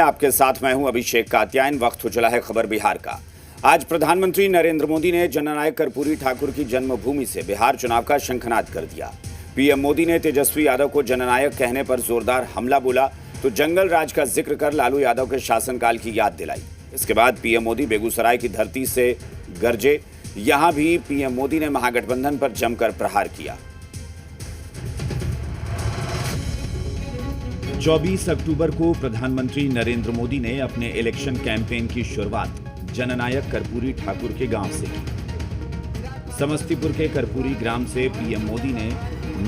आपके साथ मैं हूं अभिषेक कात्यायन। वक्त हो चला है खबर बिहार का। आज प्रधानमंत्री नरेंद्र मोदी ने जननायक कर्पूरी ठाकुर की जन्मभूमि से बिहार चुनाव का शंखनाद कर दिया। पीएम मोदी ने तेजस्वी यादव को जननायक कहने पर जोरदार हमला बोला तो जंगल राज का जिक्र कर लालू यादव के शासनकाल की याद दिलाई। इसके बाद पीएम मोदी बेगूसराय की धरती से गरजे। यहां भी पीएम मोदी ने महागठबंधन पर जमकर प्रहार किया। 24 अक्टूबर को प्रधानमंत्री नरेंद्र मोदी ने अपने इलेक्शन कैंपेन की शुरुआत जननायक कर्पूरी ठाकुर के गांव से की। समस्तीपुर के कर्पूरी ग्राम से पीएम मोदी ने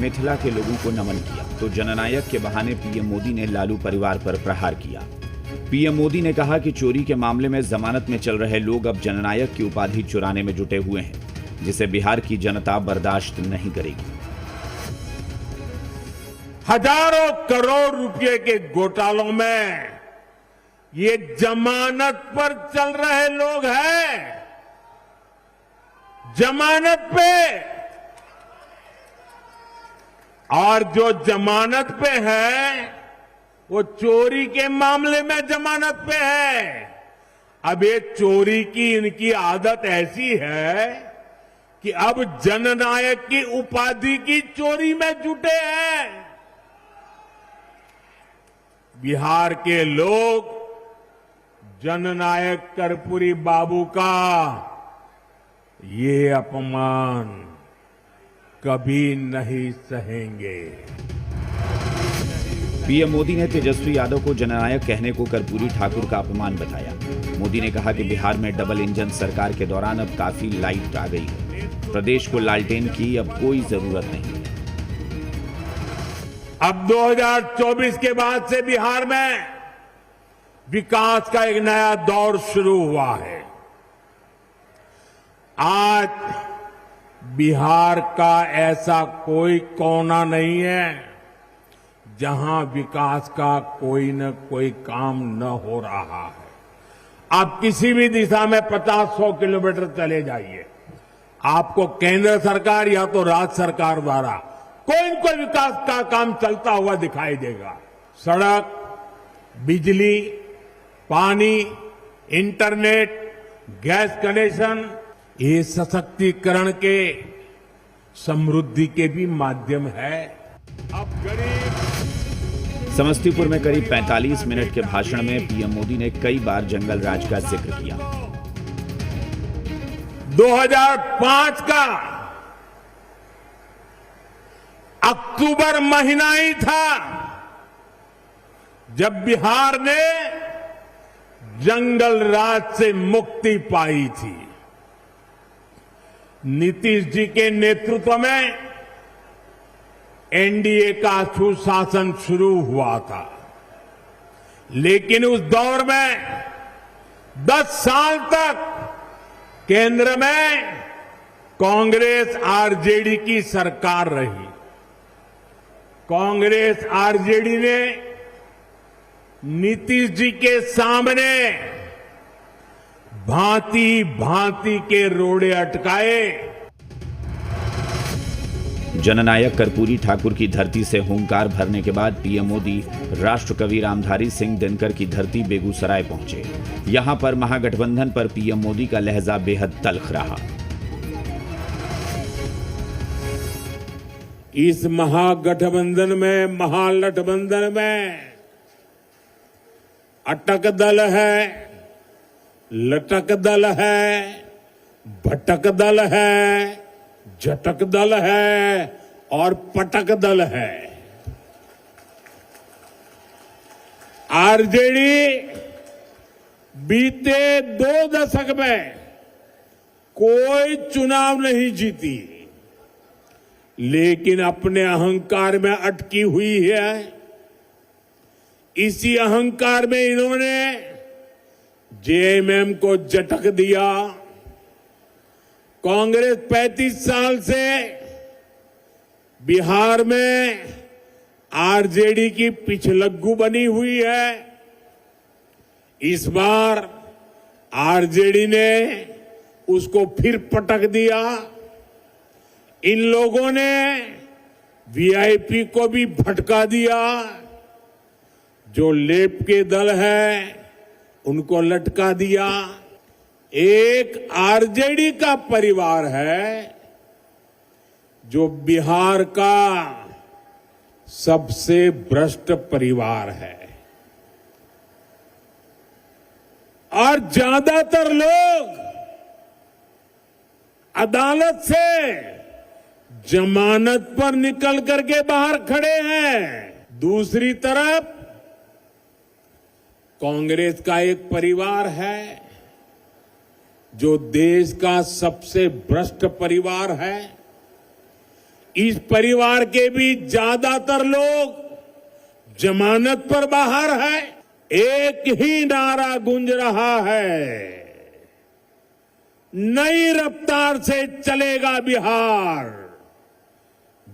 मिथिला के लोगों को नमन किया तो जननायक के बहाने पीएम मोदी ने लालू परिवार पर प्रहार किया। पीएम मोदी ने कहा कि चोरी के मामले में जमानत में चल रहे लोग अब जननायक की उपाधि चुराने में जुटे हुए हैं, जिसे बिहार की जनता बर्दाश्त नहीं करेगी। हजारों करोड़ रुपए के घोटालों में ये जमानत पर चल रहे लोग हैं, जमानत पे। और जो जमानत पे है वो चोरी के मामले में जमानत पे है। अब ये चोरी की इनकी आदत ऐसी है कि अब जननायक की उपाधि की चोरी में जुटे हैं। बिहार के लोग जननायक कर्पूरी बाबू का ये अपमान कभी नहीं सहेंगे। पीएम मोदी ने तेजस्वी यादव को जननायक कहने को कर्पूरी ठाकुर का अपमान बताया। मोदी ने कहा कि बिहार में डबल इंजन सरकार के दौरान अब काफी लाइट आ गई है। प्रदेश को लालटेन की अब कोई जरूरत नहीं है। अब 2024 के बाद से बिहार में विकास का एक नया दौर शुरू हुआ है। आज बिहार का ऐसा कोई कोना नहीं है जहां विकास का कोई न कोई काम न हो रहा है। आप किसी भी दिशा में 50-100 किलोमीटर चले जाइए, आपको केंद्र सरकार या तो राज्य सरकार द्वारा कोई न कोई विकास का काम चलता हुआ दिखाई देगा। सड़क, बिजली, पानी, इंटरनेट, गैस कनेक्शन, ये सशक्तिकरण के, समृद्धि के भी माध्यम है। अब गरीब। समस्तीपुर में करीब 45 मिनट के भाषण में पीएम मोदी ने कई बार जंगल राज का जिक्र किया। 2005 का अक्टूबर महीना ही था जब बिहार ने जंगल राज से मुक्ति पाई थी। नीतीश जी के नेतृत्व में एनडीए का सुशासन शुरू हुआ था, लेकिन उस दौर में 10 साल तक केंद्र में कांग्रेस आरजेडी की सरकार रही। कांग्रेस आरजेडी ने नीतीश जी के सामने भांति भांति के रोड़े अटकाए। जननायक कर्पूरी ठाकुर की धरती से हुंकार भरने के बाद पीएम मोदी राष्ट्रकवि रामधारी सिंह दिनकर की धरती बेगूसराय पहुंचे। यहां पर महागठबंधन पर पीएम मोदी का लहजा बेहद तल्ख रहा। इस महागठबंधन में, महागठबंधन में अटक दल है, लटक दल है, भटक दल है, झटक दल है और पटक दल है। आरजेडी बीते 2 दशक में कोई चुनाव नहीं जीती, लेकिन अपने अहंकार में अटकी हुई है। इसी अहंकार में इन्होंने जेएमएम को झटक दिया। कांग्रेस 35 साल से बिहार में आरजेडी की पिछलग्गू बनी हुई है। इस बार आरजेडी ने उसको फिर पटक दिया। इन लोगों ने वीआईपी को भी भटका दिया। जो लेप के दल है उनको लटका दिया। एक आरजेडी का परिवार है जो बिहार का सबसे भ्रष्ट परिवार है और ज्यादातर लोग अदालत से जमानत पर निकल करके बाहर खड़े हैं। दूसरी तरफ कांग्रेस का एक परिवार है जो देश का सबसे भ्रष्ट परिवार है। इस परिवार के भी ज्यादातर लोग जमानत पर बाहर है। एक ही नारा गूंज रहा है, नई रफ्तार से चलेगा बिहार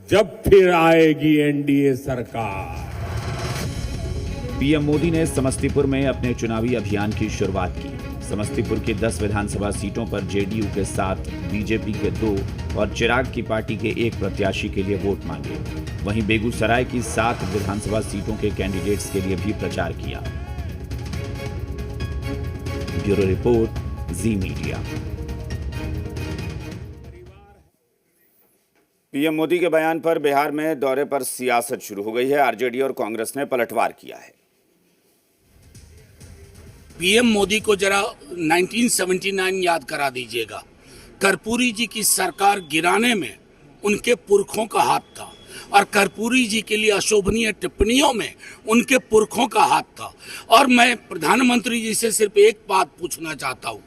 जब फिर आएगी एनडीए सरकार। पीएम मोदी ने समस्तीपुर में अपने चुनावी अभियान की शुरुआत की। समस्तीपुर की 10 विधानसभा सीटों पर जेडीयू के 7, बीजेपी के 2 और चिराग की पार्टी के 1 प्रत्याशी के लिए वोट मांगे। वहीं बेगूसराय की 7 विधानसभा सीटों के कैंडिडेट्स के लिए भी प्रचार किया। ब्यूरो रिपोर्ट, जी मीडिया। पीएम मोदी के बयान पर बिहार में दौरे पर सियासत शुरू हो गई है। आरजेडी और कांग्रेस ने पलटवार किया है। पीएम मोदी को जरा 1979 याद करा दीजिएगा। कर्पूरी जी की सरकार गिराने में उनके पुरखों का हाथ था और कर्पूरी जी के लिए अशोभनीय टिप्पणियों में उनके पुरखों का हाथ था। और मैं प्रधानमंत्री जी से सिर्फ एक बात पूछना चाहता हूँ,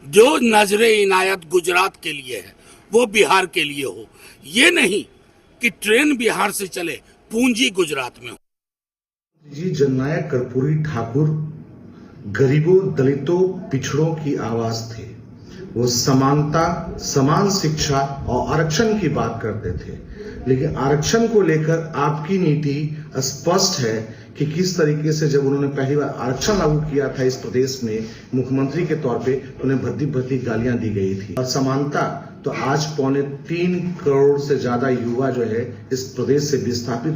जो नजरे इनायत गुजरात के लिए है वो बिहार के लिए हो। ये नहीं कि ट्रेन बिहार से चले, पूंजी गुजरात में हो। जी जननायक कर्पूरी ठाकुर गरीबों, दलितों, पिछड़ों की आवाज थे। वो समानता, समान शिक्षा और आरक्षण की बात करते थे। लेकिन आरक्षण को लेकर आपकी नीति स्पष्ट है कि किस तरीके से जब उन्होंने पहली बार आरक्षण लागू किया था इस प्रदेश में मुख्यमंत्री के तौर पे, उन्हें भद्दी भद्दी गालियां दी गई थी। और समानता तो आज 3.25 करोड़ से ज्यादा युवा जो है इस प्रदेश से विस्थापित